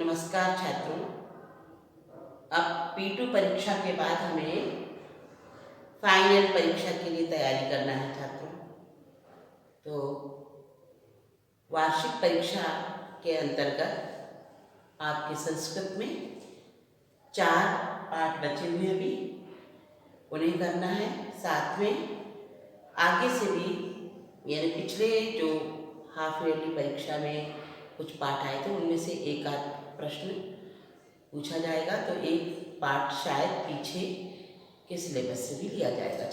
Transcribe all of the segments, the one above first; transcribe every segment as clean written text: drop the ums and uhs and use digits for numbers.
नमस्कार छात्रों। अब P2 परीक्षा के बाद हमें फाइनल परीक्षा के लिए तैयारी करना है छात्रों। तो वार्षिक परीक्षा के अंतर्गत आपके संस्कृत में 4 पाठ बचे हुए अभी, उन्हें करना है। साथ में आगे से भी यानी पिछले जो हाफ ईयरली परीक्षा में कुछ पाठ आए थे उनमें से एक आध प्रश्न पूछा जाएगा, तो एक पाठ शायद पीछे के सिलेबस से भी लिया जाएगा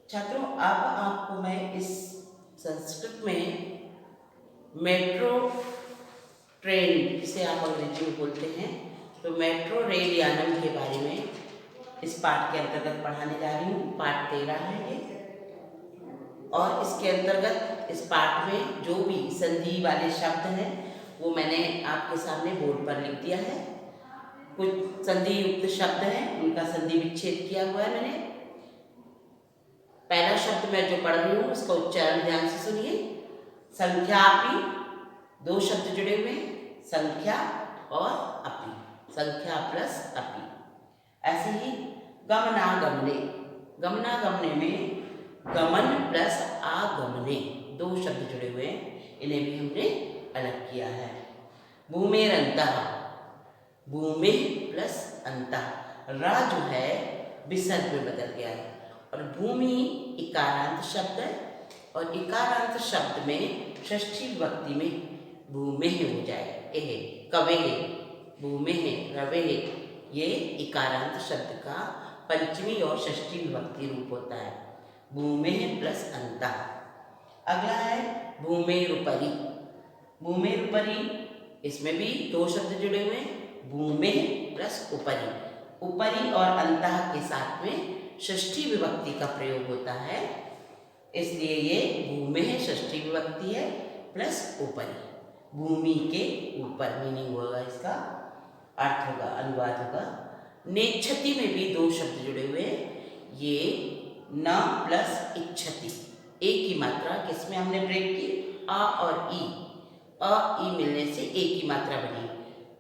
छात्रों। अब आपको मैं इस संस्कृत में मेट्रो ट्रेन, जिसे आप अंग्रेजी में बोलते हैं, तो मेट्रो रेल यानम के बारे में इस पाठ के अंतर्गत पढ़ाने जा रही हूँ। पाठ 13 है ये, और इसके अंतर्गत इस पाठ में जो भी संधि वाले शब्द हैं वो मैंने आपके सामने बोर्ड पर लिख दिया है। कुछ संधि युक्त शब्द हैं, उनका संधि विच्छेद किया हुआ है मैंने। पहला शब्द मैं जो पढ़ रही हूँ उसका उच्चारण ध्यान से सुनिए। संख्या अपि, 2 शब्द जुड़े हुए हैं, संख्या और अपि, संख्या प्लस अपि। ऐसे ही गमनागमने, गमनागमने में गमन प्लस आगमने 2 शब्द जुड़े हुए हैं, इन्हें भी हमने अलग किया है। भूमेरंतः, भूमि प्लस अंतः, रा जो है विसर्ग में बदल गया है, और भूमि इकारांत शब्द है, और इकारांत शब्द में षष्ठी विभक्ति में भूमे हो जाए। एहे कवे, भूमे रवे, ये इकारांत शब्द का पंचमी और षष्ठी विभक्ति रूप होता है। भूमे प्लस अंतः। अगला है भूमेरुपरि, भूमेरुपरि, इसमें भी 2 शब्द जुड़े हुए हैं, भूमे प्लस उपरि। उपरि और अंतः के साथ में षष्ठी विभक्ति का प्रयोग होता है, इसलिए ये भूमे षष्ठी विभक्ति है प्लस उपरि, भूमि के ऊपर मीनिंग होगा, इसका अर्थ होगा, अनुवाद होगा। नेच्छति में भी 2 शब्द जुड़े हुए हैं, ये न प्लस इच्छति, एक की मात्रा, किसमें हमने ब्रेक की, आ और ई, अ ई मिलने से एक की मात्रा बनी,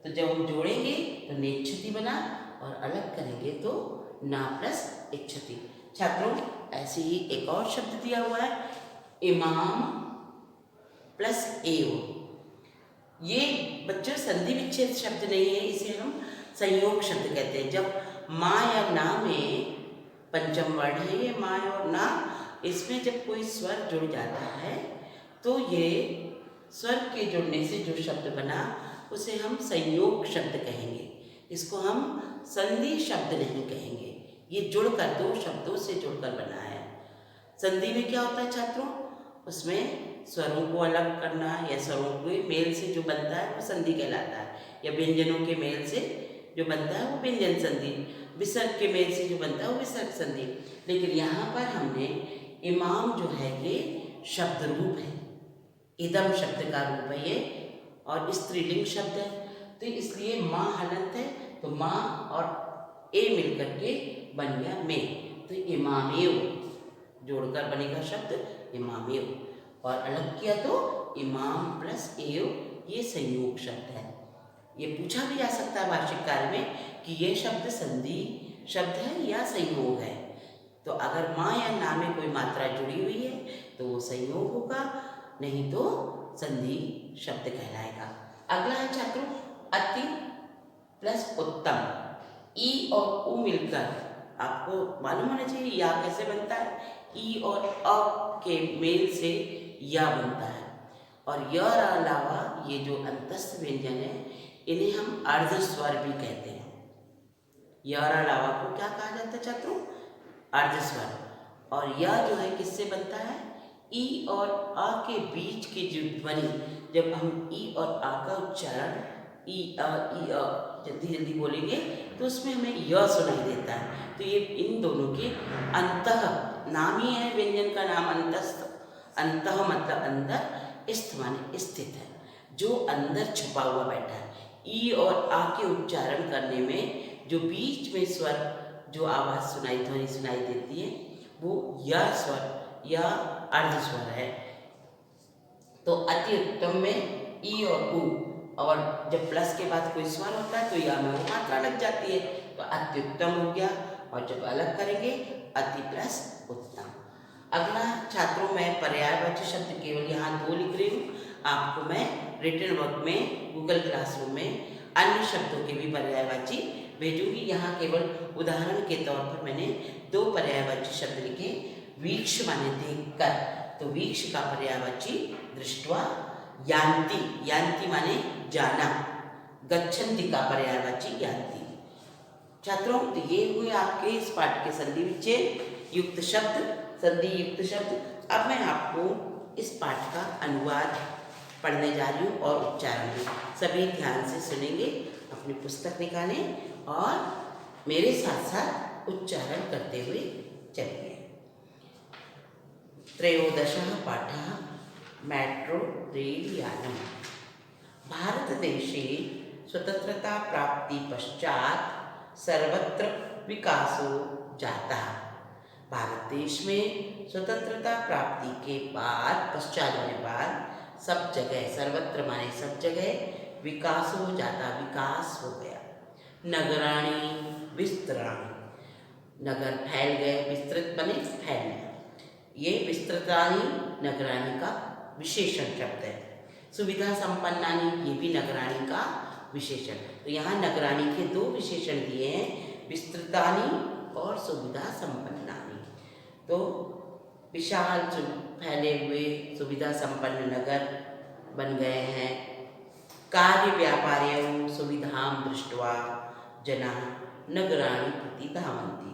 तो जब हम जोड़ेंगे तो नेच्छति बना, और अलग करेंगे तो ना प्लस इच्छति। छात्रों ऐसे ही एक और शब्द दिया हुआ है, इमाम प्लस एव। ये बच्चों संधि विच्छेद शब्द नहीं है, इसे हम संयोग शब्द कहते हैं। जब माँ या ना में पंचम वर्ण है ये माँ और ना, इसमें जब कोई स्वर जुड़ जाता है तो ये स्वर के जुड़ने से जो शब्द बना उसे हम संयोग शब्द कहेंगे, इसको हम संधि शब्द नहीं कहेंगे। ये जुड़कर 2 शब्दों से जुड़कर बना है। संधि में क्या होता है छात्रों, उसमें स्वरों को अलग करना या स्वरों के मेल से जो बनता है वो संधि कहलाता है, या व्यंजनों के मेल से जो बनता है वो व्यंजन संधि, विसर्ग के मेल से जो बनता है वो विसर्ग संधि। लेकिन यहाँ पर हमने इमाम जो है ये शब्द रूप है, इदम शब्द का रूप है ये, और स्त्रीलिंग शब्द है, तो इसलिए माँ हलंत है, तो माँ और ए मिलकर के बन गया में, तो इमामेव जोड़कर बनेगा शब्द इमामेव, और अलग किया तो इमाम प्लस एव, ये संयोग शब्द है। ये पूछा भी जा सकता है वार्षिक कार्य में कि ये शब्द संधि शब्द है या संयोग है, तो अगर माँ या ना में कोई मात्रा जुड़ी हुई है तो वो संयोग होगा, नहीं तो संधि शब्द कहलाएगा। अगला है छात्रों अति प्लस उत्तम, ई और उ मिलकर, आपको मालूम होना चाहिए या कैसे बनता है, ई और अ के मेल से या बनता है, और य अलावा ये जो अंतस्थ व्यंजन है इन्हें हम अर्ध स्वर भी कहते हैं। यर अलावा को क्या कहा जाता है छात्रों, अर्ध स्वर। और यह जो है किससे बनता है, ई और आ के बीच की जो ध्वनि, जब हम ई और आ का उच्चारण ई अ जल्दी जल्दी बोलेंगे तो उसमें हमें य सुनाई देता है, तो ये इन दोनों के अंतः, नाम ही है व्यंजन का नाम अंतस्थ, अंतः मतलब अंदर, स्थ माने स्थित है, जो अंदर छुपा हुआ बैठा है। ई और आ के उच्चारण करने में जो बीच में स्वर जो आवाज़ सुनाई, ध्वनि सुनाई देती है वो या स्वर या अर्ध स्वर है। तो अति उत्तम में ई और उ और जब प्लस के बाद कोई स्वर होता है तो या में वो मात्रा लग जाती है, तो अत्युत्तम हो गया। और जब अलग करेंगे अति प्लस उत्तम। अगला छात्रों, मैं पर्यायवाची शब्द केवल यहाँ 2 लिख रही हूँ। आपको मैं रिटन वर्क में गूगल क्लासरूम में अन्य शब्दों के भी पर्यायवाची भेजूंगी। यहाँ केवल उदाहरण के तौर पर मैंने 2 पर्यायवाची शब्द लिखे। वीक्ष माने देखकर, तो वीक्ष का पर्यायवाची दृष्ट्वा। यान्ति, यान्ति माने जाना। गच्छन्ति का पर्यायवाची यान्ति। छात्रों, तो ये हुए आपके इस पाठ के संधि विच्छेद युक्त शब्द, संधि युक्त शब्द। अब मैं आपको इस पाठ का अनुवाद पढ़ने जा रही हूँ और उच्चारण भी। सभी ध्यान से सुनेंगे, अपनी पुस्तक निकालें और मेरे साथ साथ उच्चारण करते हुए चलिए। त्रयोदशः पाठः मेट्रो रेल यानम्। भारतदेशे स्वतंत्रता प्राप्ति पश्चात सर्वत्र विकासो जाता। भारत देश में स्वतंत्रता प्राप्ति के बाद, पश्चात होने बाद, सब जगह, सर्वत्र माने सब जगह, विकास हो जाता, विकास हो गया। नगराणि विस्तराणि, नगर फैल गए, विस्तृत बने फैलना। ये विस्तृतानि नगराणि का विशेषण शब्द है। सुविधा संपन्नानि, ये भी नगराणि का विशेषण। तो यहाँ नगराणि के 2 विशेषण दिए हैं, विस्तृतानि और सुविधा संपन्नानि। तो विशाल फैले हुए सुविधा संपन्न नगर बन गए हैं। कार्य व्यापार्यं सुविधां दृष्ट्वा जनाः नगराणि प्रति धावन्ति।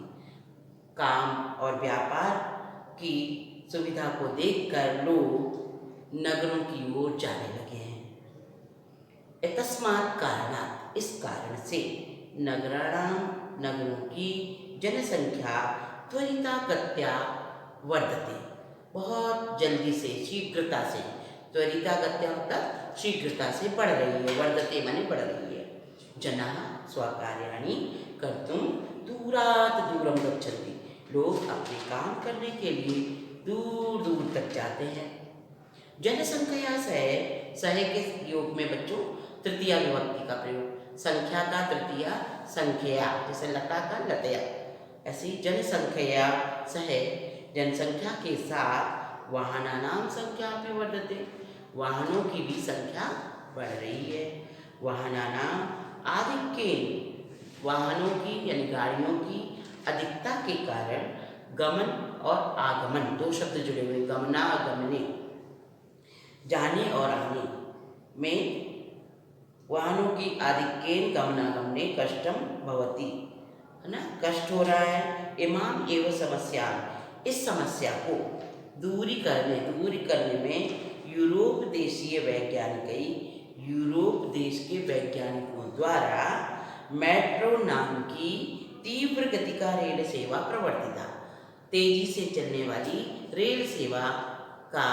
काम और व्यापार की सुविधा को देखकर लोग नगरों की ओर जाने लगे हैं। एतस्मात् कारणात्, इस कारण से, नगराणां, नगरों की जनसंख्या त्वरिता गत्या वर्धते, बहुत जल्दी से, शीघ्रता से। त्वरिता गत्या मतलब शीघ्रता से बढ़ रही है, वर्धते माने बढ़ रही है। जनाः स्वकार्याणि कर्तुं दूरात् दूरं गच्छन्ति, लोग अपने काम करने के लिए दूर दूर तक जाते हैं। जनसंख्या सह, सह के योग में बच्चों तृतीया विभक्ति का प्रयोग। संख्या का तृतीया संख्या, जैसे लता का लतया, ऐसी जनसंख्या सह, जनसंख्या के साथ वाहनानां संख्या भी वर्धते, वाहनों की भी संख्या बढ़ रही है। वाहनानां आधिक्येन, वाहनों की यानी गाड़ियों की अधिकता के कारण गमन और आगमन, 2 शब्द जुड़े हुए, गमनागमने, जाने और आने में, वाहनों की आधिक्येन गमनागमने कष्टम भवति, है ना, कष्ट हो रहा है। इमाम एवं समस्या, इस समस्या को दूर करने में यूरोप देशीय वैज्ञानिक, यूरोप देश के वैज्ञानिकों द्वारा मेट्रो नाम की तीव्र गति का रेल सेवा प्रवर्तित, तेजी से चलने वाली रेल सेवा का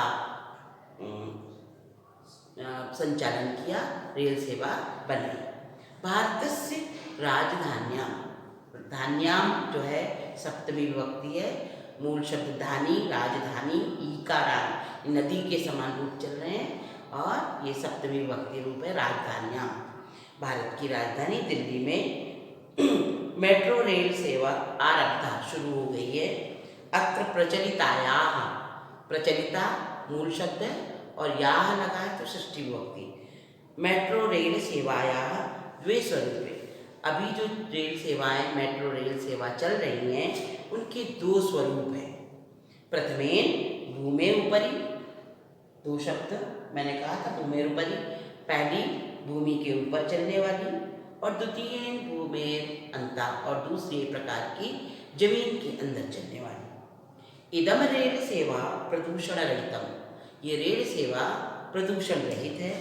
संचालन किया, रेल सेवा बनी। भारतस्य राजधान्यां, धान्याम जो है सप्तमी विभक्ति है, मूल शब्द धानी, राजधानी, ईकारान, नदी के समान रूप चल रहे हैं और ये सप्तमी विभक्ति रूप है राजधान्याम। भारत की राजधानी दिल्ली में मेट्रो रेल सेवा आरब्धा, शुरू हो गई है। अत्र प्रचलितायाः, प्रचलिता मूल शब्द है और याह लगा है तो षष्ठी विभक्ति। मेट्रो रेल सेवायाः 2 स्वरूपे, अभी जो रेल सेवाएं, मेट्रो रेल सेवा चल रही हैं उनके 2 स्वरूप हैं। प्रथमेन भूमे उपरि, 2 शब्द मैंने कहा था, भूमेर उपरि, पहली भूमि के ऊपर चलने वाली, और द्वितीय भूमेर अंता, और दूसरे प्रकार की जमीन के अंदर चलने वाली। इदम रेल सेवा प्रदूषण रहितम, ये रेल सेवा प्रदूषण रहित है।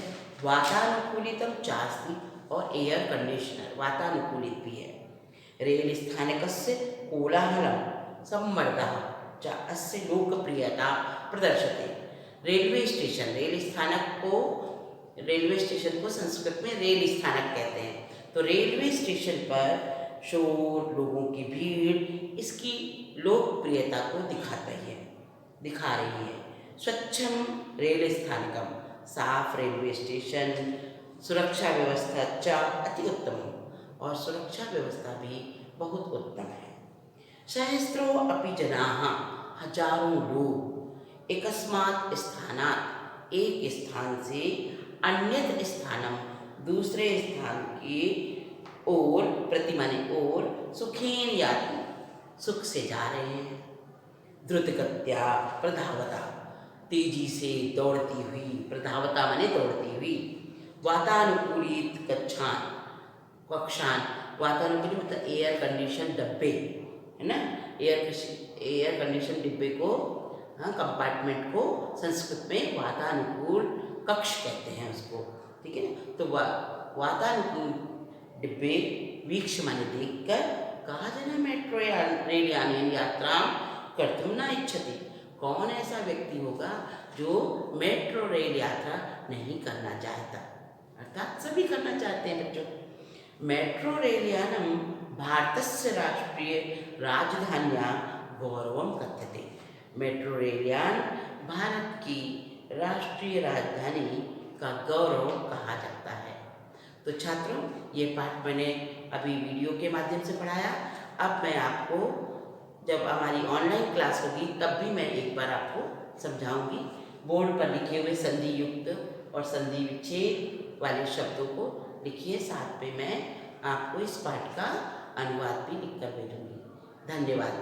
वातानुकूलितम चास्ति, और एयर कंडीशनर वातानुकूलित भी है। रेल स्थानकस्य कोलाहलम सम्मर्दः च अस्य लोकप्रियता प्रदर्शते। रेलवे स्टेशन, रेल स्थानक को, रेलवे स्टेशन को संस्कृत में रेल स्थानक कहते हैं। तो रेलवे स्टेशन पर शोर, लोगों की भीड़ इसकी लोकप्रियता को दिखा रही है। स्वच्छम रेल स्थानकम, साफ रेलवे स्टेशन, सुरक्षा व्यवस्था च अति उत्तम, और सुरक्षा व्यवस्था भी बहुत उत्तम है। सहस्रो अपि जनाः, हजारों लोग एकस्मात् स्थानात्, एक स्थान से अन्यत स्थानम, दूसरे स्थान की ओर, प्रति माने ओर, सुखेन याति, सुख से जा रहे हैं। द्रुतगत्या प्रधावता, तेजी से दौड़ती हुई, प्रधावता माने दौड़ती हुई। वातानुकूलित कक्षान, कक्षान, वातानुकूलित मतलब एयर कंडीशन डब्बे, है ना, एयर कंडीशन डिब्बे को, हाँ, कंपार्टमेंट को संस्कृत में वातानुकूल कक्ष कहते हैं उसको, ठीक है ना। तो वातानुकूल डिब्बे वीक्ष माने देखकर, कहा जना मेट्रो या रेल यान यात्रा कर्तुम न इच्छति, कौन ऐसा व्यक्ति होगा जो मेट्रो रेल यात्रा नहीं करना चाहता, अर्थात सभी करना चाहते हैं बच्चों। मेट्रो रेल यानम भारतस्य राष्ट्रीय राजधान्या गौरवम कथ्यते, मेट्रो रेल यान भारत की राष्ट्रीय राजधानी का गौरव कहा जाता है। तो छात्रों, ये पाठ मैंने अभी वीडियो के माध्यम से पढ़ाया। अब मैं आपको, जब हमारी ऑनलाइन क्लास होगी तब भी मैं एक बार आपको समझाऊंगी। बोर्ड पर लिखे हुए संधि युक्त और संधि विच्छेद वाले शब्दों को लिखिए, साथ में मैं आपको इस पाठ का अनुवाद भी लिखकर भेजूंगी। धन्यवाद।